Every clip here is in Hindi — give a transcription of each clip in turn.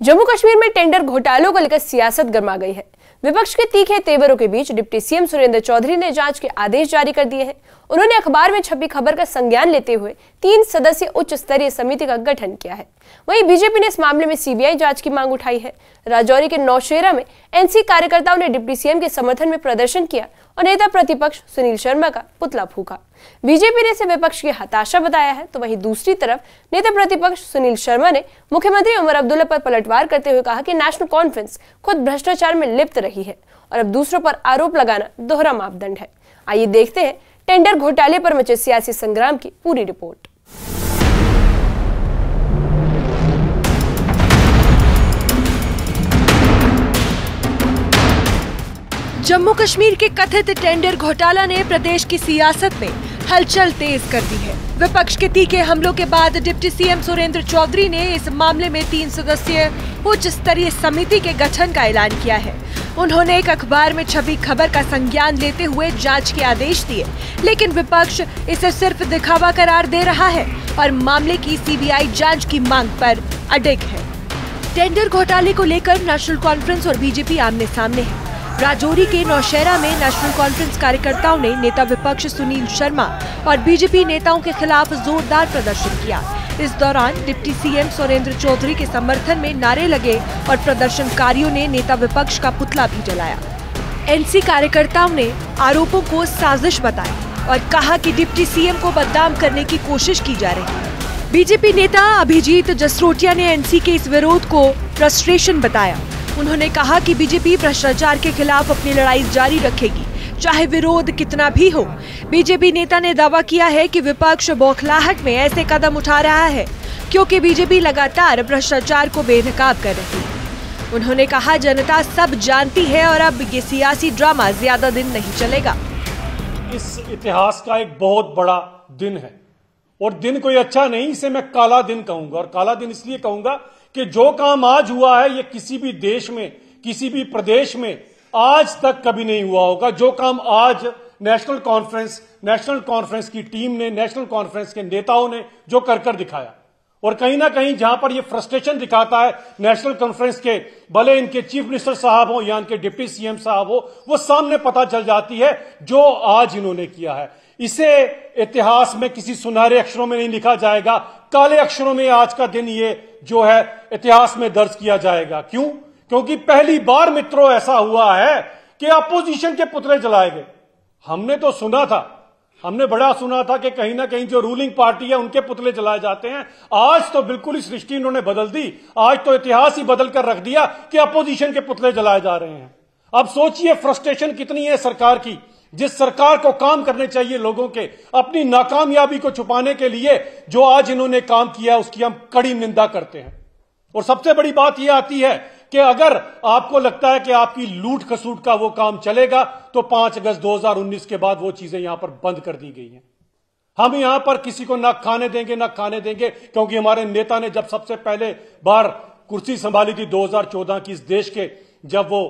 जम्मू कश्मीर में टेंडर घोटालों को लेकर सियासत गर्मा गई है। विपक्ष के तीखे तेवरों के बीच डिप्टी सीएम सुरेंद्र चौधरी ने जांच के आदेश जारी कर दिए हैं। उन्होंने अखबार में छपी खबर का संज्ञान लेते हुए 3 सदस्यीय उच्च स्तरीय समिति का गठन किया है। वहीं बीजेपी ने इस मामले में सीबीआई जांच की मांग उठाई है। राजौरी के नौशेरा में एनसी कार्यकर्ताओं ने डिप्टी सीएम के समर्थन में प्रदर्शन किया और नेता प्रतिपक्ष सुनील शर्मा का पुतला फूंका। बीजेपी ने इसे विपक्ष की हताशा बताया है, तो वहीं दूसरी तरफ नेता प्रतिपक्ष सुनील शर्मा ने मुख्यमंत्री उमर अब्दुल्ला पर पलटवार करते हुए कहा कि नेशनल कॉन्फ्रेंस खुद भ्रष्टाचार में लिप्त रही है और अब दूसरों पर आरोप लगाना दोहरा मापदंड है। आइए देखते हैं टेंडर घोटाले पर मचे सियासी संग्राम की पूरी रिपोर्ट। जम्मू कश्मीर के कथित टेंडर घोटाला ने प्रदेश की सियासत में हलचल तेज कर दी है। विपक्ष के तीखे हमलों के बाद डिप्टी सीएम सुरेंद्र चौधरी ने इस मामले में 3 सदस्यीय उच्च स्तरीय समिति के गठन का ऐलान किया है। उन्होंने एक अखबार में छपी खबर का संज्ञान लेते हुए जांच के आदेश दिए, लेकिन विपक्ष इसे सिर्फ दिखावा करार दे रहा है और मामले की सीबीआई जांच की मांग पर अडिग है। टेंडर घोटाले को लेकर नेशनल कॉन्फ्रेंस और बीजेपी आमने सामने है। राजौरी के नौशेरा में नेशनल कॉन्फ्रेंस कार्यकर्ताओं ने नेता विपक्ष सुनील शर्मा और बीजेपी नेताओं के खिलाफ जोरदार प्रदर्शन किया। इस दौरान डिप्टी सीएम सुरेंद्र चौधरी के समर्थन में नारे लगे और प्रदर्शनकारियों ने नेता विपक्ष का पुतला भी जलाया। एनसी कार्यकर्ताओं ने आरोपों को साजिश बताया और कहा कि डिप्टी सीएम को बदनाम करने की कोशिश की जा रही है। बीजेपी नेता अभिजीत जसरोटिया ने एनसी के इस विरोध को फ्रस्ट्रेशन बताया। उन्होंने कहा कि बीजेपी भ्रष्टाचार के खिलाफ अपनी लड़ाई जारी रखेगी, चाहे विरोध कितना भी हो। बीजेपी नेता ने दावा किया है कि विपक्ष बौखलाहट में ऐसे कदम उठा रहा है क्योंकि बीजेपी लगातार भ्रष्टाचार को बेनकाब कर रही है। उन्होंने कहा, जनता सब जानती है और अब ये सियासी ड्रामा ज्यादा दिन नहीं चलेगा। इस इतिहास का एक बहुत बड़ा दिन है और दिन कोई अच्छा नहीं, इसे मैं काला दिन कहूंगा। और काला दिन इसलिए कहूंगा कि जो काम आज हुआ है ये किसी भी देश में, किसी भी प्रदेश में आज तक कभी नहीं हुआ होगा। जो काम आज नेशनल कॉन्फ्रेंस की टीम ने, नेशनल कॉन्फ्रेंस के नेताओं ने जो कर दिखाया, और कहीं ना कहीं जहां पर ये फ्रस्ट्रेशन दिखाता है नेशनल कॉन्फ्रेंस के, भले इनके चीफ मिनिस्टर साहब हो या इनके डिप्टी सीएम साहब हो, वो सामने पता चल जाती है जो आज इन्होंने किया है। इसे इतिहास में किसी सुनहरे अक्षरों में नहीं लिखा जाएगा, काले अक्षरों में आज का दिन ये जो है इतिहास में दर्ज किया जाएगा। क्यों? क्योंकि पहली बार मित्रों ऐसा हुआ है कि अपोजिशन के पुतले जलाए गए। हमने तो सुना था, हमने बड़ा सुना था कि कहीं ना कहीं जो रूलिंग पार्टी है उनके पुतले जलाए जाते हैं। आज तो बिल्कुल ही सृष्टि इन्होंने बदल दी, आज तो इतिहास ही बदल कर रख दिया कि अपोजिशन के पुतले जलाए जा रहे हैं। अब सोचिए फ्रस्ट्रेशन कितनी है सरकार की। जिस सरकार को काम करने चाहिए लोगों के, अपनी नाकामयाबी को छुपाने के लिए जो आज इन्होंने काम किया उसकी हम कड़ी निंदा करते हैं। और सबसे बड़ी बात यह आती है कि अगर आपको लगता है कि आपकी लूट खसूट का वो काम चलेगा तो 5 अगस्त 2019 के बाद वो चीजें यहां पर बंद कर दी गई हैं। हम यहां पर किसी को ना खाने देंगे, क्योंकि हमारे नेता ने जब सबसे पहले बार कुर्सी संभाली थी 2014 की इस देश के, जब वो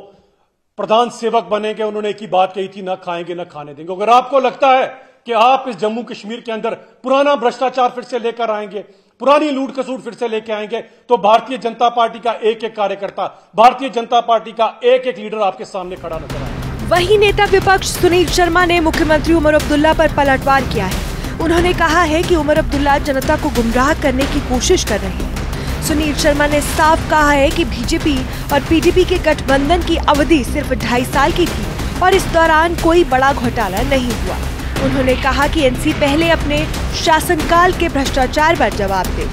प्रधान सेवक बनेंगे, उन्होंने एक ही बात कही थी, ना खाएंगे ना खाने देंगे। अगर आपको लगता है कि आप इस जम्मू कश्मीर के अंदर पुराना भ्रष्टाचार फिर से लेकर आएंगे, पुरानी लूट खसूट फिर से लेकर आएंगे, तो भारतीय जनता पार्टी का एक एक कार्यकर्ता, भारतीय जनता पार्टी का एक एक लीडर आपके सामने खड़ा नजर आएगा। वहीं नेता विपक्ष सुनील शर्मा ने मुख्यमंत्री उमर अब्दुल्ला पर पलटवार किया है। उन्होंने कहा है कि उमर अब्दुल्ला जनता को गुमराह करने की कोशिश कर रहे हैं। सुनील शर्मा ने साफ कहा है कि बीजेपी और पीडीपी के गठबंधन की अवधि सिर्फ 2.5 साल की थी और इस दौरान कोई बड़ा घोटाला नहीं हुआ। उन्होंने कहा कि एनसी पहले अपने शासनकाल के भ्रष्टाचार पर जवाब दे।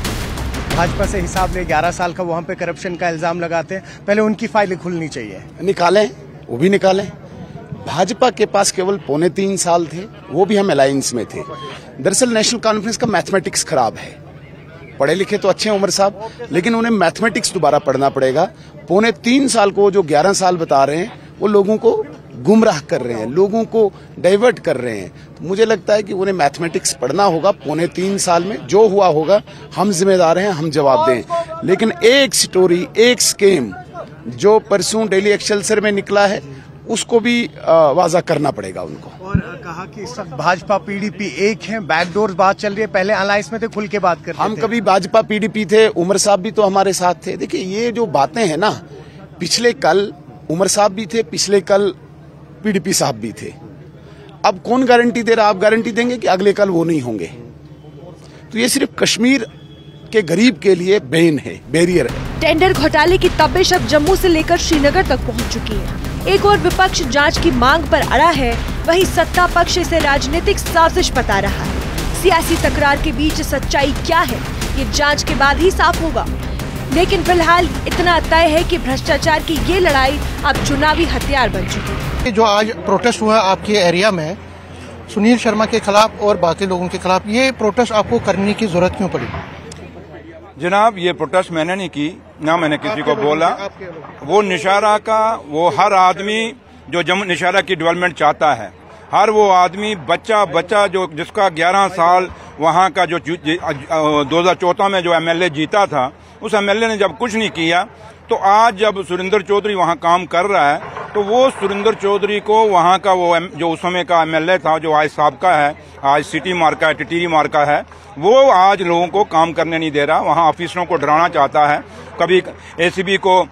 भाजपा से हिसाब ले 11 साल का वहाँ पे करप्शन का इल्जाम लगाते हैं, पहले उनकी फाइलें खुलनी चाहिए। निकालें, वो भी निकालें। भाजपा के पास केवल 3.25 साल थे, वो भी हम अलायंस में थे। दरअसल नेशनल कॉन्फ्रेंस का मैथमेटिक्स खराब है। पढ़े लिखे तो अच्छे हैं उमर साहब, लेकिन उन्हें मैथमेटिक्स दोबारा पढ़ना पड़ेगा। 3.25 साल को जो 11 साल बता रहे हैं वो लोगों को गुमराह कर रहे हैं, लोगों को डाइवर्ट कर रहे हैं। तो मुझे लगता है कि उन्हें मैथमेटिक्स पढ़ना होगा। 3.25 साल में जो हुआ होगा हम जिम्मेदार हैं, हम जवाब दें। लेकिन एक स्टोरी, एक स्कीम जो परसों डेली एक्सेलसियर में निकला है, उसको भी वाजा करना पड़ेगा उनको। और कहा कि इस वक्त भाजपा पीडीपी एक है, बैकडोर बात चल रही है, पहले अलायंस में थे, खुल के बात करते हम थे। कभी भाजपा पीडीपी थे, उमर साहब भी तो हमारे साथ थे। देखिए ये जो बातें हैं ना, पिछले कल उमर साहब भी थे, पिछले कल पीडीपी साहब भी थे। अब कौन गारंटी दे रहा? आप गारंटी देंगे कि अगले कल वो नहीं होंगे? तो ये सिर्फ कश्मीर के गरीब के लिए बैन है, बैरियर है। टेंडर घोटाले की तपिश अब जम्मू से लेकर श्रीनगर तक पहुंच चुकी है। एक और विपक्ष जांच की मांग पर अड़ा है, वहीं सत्ता पक्ष इसे राजनीतिक साजिश बता रहा है। सियासी तकरार के बीच सच्चाई क्या है, ये जांच के बाद ही साफ होगा। लेकिन फिलहाल इतना तय है कि भ्रष्टाचार की ये लड़ाई अब चुनावी हथियार बन चुकी है। जो आज प्रोटेस्ट हुआ आपके एरिया में सुनील शर्मा के खिलाफ और बाकी लोगों के खिलाफ, ये प्रोटेस्ट आपको करने की जरूरत क्यों पड़ी? जनाब, ये प्रोटेस्ट मैंने नहीं की, ना मैंने किसी को बोला। वो निशारा का, वो हर आदमी जो जम्मू निशारा की डेवलपमेंट चाहता है, हर वो आदमी बच्चा जो जिसका 11 साल वहाँ का जो 2014 में जो एमएलए जीता था, उस एमएलए ने जब कुछ नहीं किया, तो आज जब सुरेंद्र चौधरी वहाँ काम कर रहा है, तो वो सुरेंद्र चौधरी को वहाँ का वो जो उस समय का एमएलए था, जो आज साबका है, आज सिटी मार्का है, टिटीरी मार्का है, वो आज लोगों को काम करने नहीं दे रहा। वहाँ ऑफिसरों को डराना चाहता है। कभी एसीबी को,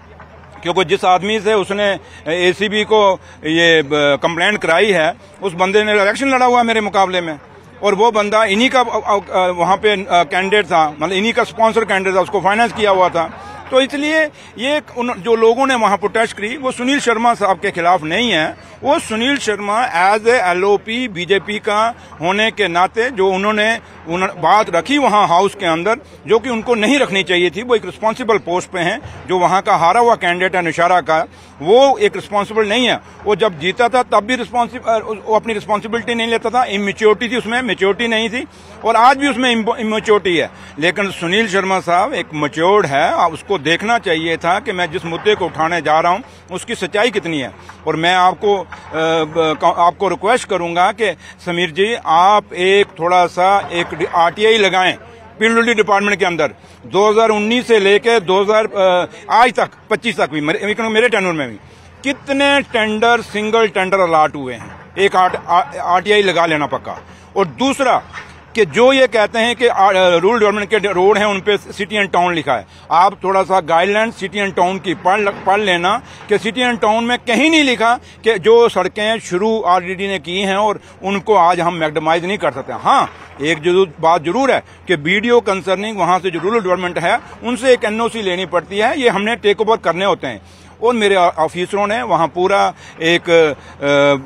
क्योंकि जिस आदमी से उसने एसीबी को ये कंप्लेंट कराई है, उस बंदे ने इलेक्शन लड़ा हुआ मेरे मुकाबले में, और वो बंदा इन्हीं का वहाँ पे कैंडिडेट था, मतलब इन्हीं का स्पॉन्सर कैंडिडेट था, उसको फाइनेंस किया हुआ था। तो इसलिए ये जो लोगों ने वहां प्रोटेस्ट की, वो सुनील शर्मा साहब के खिलाफ नहीं है। वो Sunil Sharma as a LOP BJP का होने के नाते जो उन्होंने बात रखी वहां हाउस के अंदर, जो कि उनको नहीं रखनी चाहिए थी। वो एक रिस्पॉन्सिबल पोस्ट पे हैं। जो वहां का हारा हुआ कैंडिडेट है निशारा का, वो एक रिस्पॉन्सिबल नहीं है। वो जब जीता था तब भी वो अपनी रिस्पॉन्सिबिलिटी नहीं लेता था। इमेच्योरिटी थी उसमें, मेच्योरिटी नहीं थी, और आज भी उसमें इमेच्योरिटी है। लेकिन सुनील शर्मा साहब एक मैच्योर्ड है, उसको देखना चाहिए था कि मैं जिस मुद्दे को उठाने जा रहा हूं उसकी सच्चाई कितनी है। और मैं आपको रिक्वेस्ट करूंगा कि समीर जी, आप एक थोड़ा सा एक आरटीआई लगाएं पीडब्ल्यूडी डिपार्टमेंट के अंदर। 2019 से लेकर 2000 आज तक 25 तक भी मेरे टेन्योर में भी कितने टेंडर, सिंगल टेंडर अलॉट हुए हैं। एक आरटीआई लगा लेना पक्का। और दूसरा कि जो ये कहते हैं कि रूरल डेवलपमेंट के रोड हैं उन पे सिटी एंड टाउन लिखा है, आप थोड़ा सा गाइडलाइन सिटी एंड टाउन की पढ़ लेना कि सिटी एंड टाउन में कहीं नहीं लिखा कि जो सड़कें शुरू आरडीडी ने की हैं और उनको आज हम मैग्डमाइज नहीं कर सकते। हाँ, एक बात जरूर है कि बीडीओ कंसर्निंग वहां से जो रूरल डेवलपमेंट है उनसे एक एनओसी लेनी पड़ती है, ये हमने टेक ओवर करने होते हैं। और मेरे ऑफिसरों ने वहां पूरा एक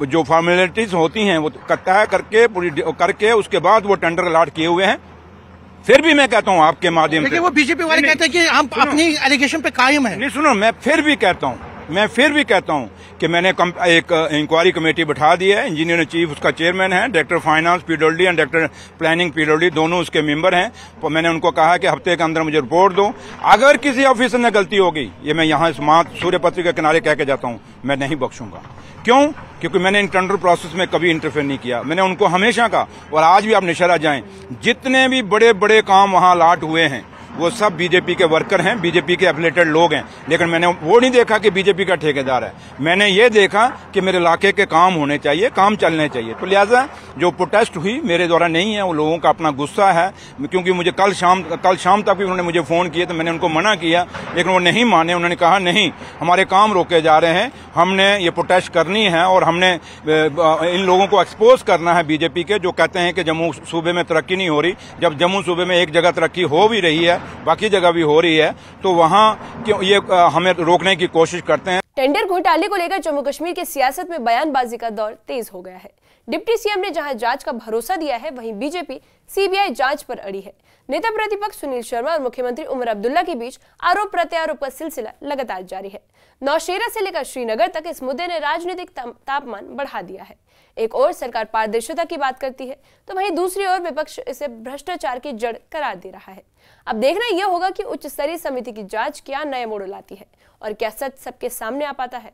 जो फॉर्मेलिटीज होती हैं वो तय करके पूरी करके उसके बाद वो टेंडर अलॉट किए हुए हैं। फिर भी मैं कहता हूं आपके माध्यम से, वो बीजेपी वाले कहते हैं कि हम अपनी एलिगेशन पे कायम है। नहीं सुनो, मैं फिर भी कहता हूं कि मैंने एक इंक्वायरी कमेटी बिठा दी है। इंजीनियर इन चीफ उसका चेयरमैन है, director finance PWD and director planning PWD दोनों उसके मेंबर हैं। तो मैंने उनको कहा कि हफ्ते के अंदर मुझे रिपोर्ट दो। अगर किसी ऑफिसर ने गलती होगी, ये मैं यहाँ इस सूर्यपत्री के किनारे कह के जाता हूँ, मैं नहीं बख्शूंगा। क्यों? क्योंकि मैंने इन टेंडर प्रोसेस में कभी इंटरफेयर नहीं किया। मैंने उनको हमेशा कहा, और आज भी आप निशारा जाएं, जितने भी बड़े बड़े काम वहां अलॉट हुए हैं वो सब बीजेपी के वर्कर हैं, बीजेपी के एफिलिएटेड लोग हैं। लेकिन मैंने वो नहीं देखा कि बीजेपी का ठेकेदार है। मैंने ये देखा कि मेरे इलाके के काम होने चाहिए, काम चलने चाहिए। तो लिहाजा जो प्रोटेस्ट हुई मेरे द्वारा नहीं है, वो लोगों का अपना गुस्सा है। क्योंकि मुझे कल शाम तक भी उन्होंने मुझे फोन किए, तो मैंने उनको मना किया, लेकिन वो नहीं माने। उन्होंने कहा नहीं, हमारे काम रोके जा रहे हैं, हमने ये प्रोटेस्ट करनी है और हमने इन लोगों को एक्सपोज करना है बीजेपी के, जो कहते हैं कि जम्मू सूबे में तरक्की नहीं हो रही। जब जम्मू सूबे में एक जगह तरक्की हो भी रही है, बाकी जगह भी हो रही है, तो वहां क्यों ये हमें रोकने की कोशिश करते हैं। टेंडर घोटाले को लेकर जम्मू कश्मीर की सियासत में बयानबाजी का दौर तेज हो गया है। डिप्टी सीएम ने जहां जांच का भरोसा दिया है, वहीं बीजेपी सीबीआई जांच पर अड़ी है। नेता प्रतिपक्ष सुनील शर्मा और मुख्यमंत्री उमर अब्दुल्ला के बीच आरोप प्रत्यारोप का सिलसिला लगातार जारी है। नौशेरा से लेकर श्रीनगर तक इस मुद्दे ने राजनीतिक तापमान बढ़ा दिया है। एक ओर सरकार पारदर्शिता की बात करती है, तो वहीं दूसरी ओर विपक्ष इसे भ्रष्टाचार की जड़ करार दे रहा है। अब देखना यह होगा कि उच्च स्तरीय समिति की जांच क्या नए मोड़ लाती है और क्या सच सबके सामने आ पाता है।